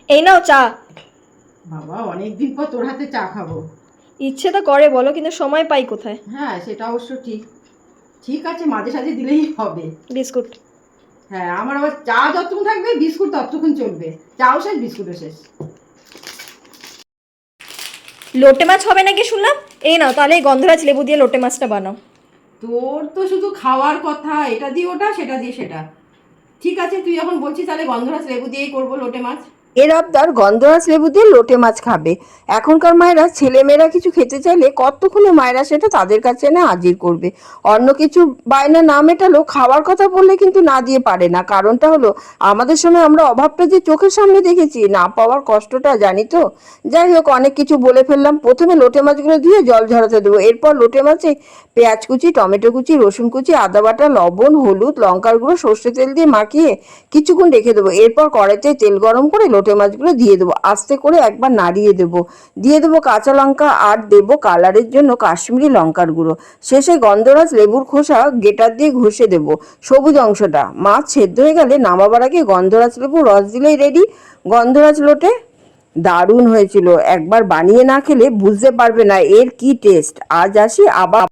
এই নাও চা। বাবা, অনেকদিন পর তোর হাতে চা খাবো। ইচ্ছে তো করে বলো, কিন্তু সময় পাই কোথায়। হ্যাঁ, সেটা অবশ্য ঠিক। ঠিক আছে, মাঝে সাঝে দিলেই হবে। বিস্কুট। হ্যাঁ, আমার আবার চা যতক্ষণ থাকবে বিস্কুট ততক্ষণ চলবে। চাও শেষ, বিস্কুটও শেষ। লোটে মাছ হবে নাকি শুনলাম। এই নাও তাহলে এই গন্ধরাজ লেবু দিয়ে লোটে মাছটা বানাও। তোর তো শুধু খাওয়ার কথা, এটা দিয়ে ওটা, সেটা দিয়ে সেটা। ঠিক আছে, তুই যখন বলছিস তাহলে গন্ধরাজ লেবু দিয়েই করবো লোটে মাছ। এর আবদার গন্ধরাজ লেবু দিয়ে লোটে মাছ খাবে। এখনকার মায়েরা ছেলেমেয়েরা কিছু খেতে চাইলে কতক্ষণে মায়েরা সেটা তাদের কাছে এনে হাজির করবে। অন্য কিছু বায়না না মেটালেও খাওয়ার কথা বললে কিন্তু না দিয়ে পারে না। কারণটা হলো, আমাদের সময় আমরা অভাবটা যে চোখের সামনে দেখেছি, না পাওয়ার কষ্টটা জানি তো। যাই হোক, অনেক কিছু বলে ফেললাম। প্রথমে লোটে মাছগুলো ধুয়ে জল ঝরাতে দেবো। এরপর লোটে মাছে পেঁয়াজ কুচি, টমেটো কুচি, রসুন কুচি, আদা বাটা, লবণ, হলুদ, লঙ্কার গুঁড়ো, সর্ষে তেল দিয়ে মাখিয়ে কিছুক্ষণ রেখে দেবো। এরপর কড়াইতে তেল গরম করে লোটে মাছগুলো দিয়ে দেবো। আস্তে করে একবার নাড়িয়ে দেবো। দিয়ে দেবো কাঁচা লঙ্কা আর দেবো কালারের জন্য কাশ্মীরি লঙ্কার গুঁড়ো। শেষে গন্ধরাজ লেবুর খোসা গেটার দিয়ে ঘষে দেবো সবুজ অংশটা। মাছ সেদ্ধ হয়ে গেলে নামাবার আগে গন্ধরাজ লেবুর রস দিলেই রেডি গন্ধরাজ লোটে। দারুণ হয়েছিল। একবার বানিয়ে না খেলে বুঝতে পারবে না এর কি টেস্ট। আজ আসি, আবার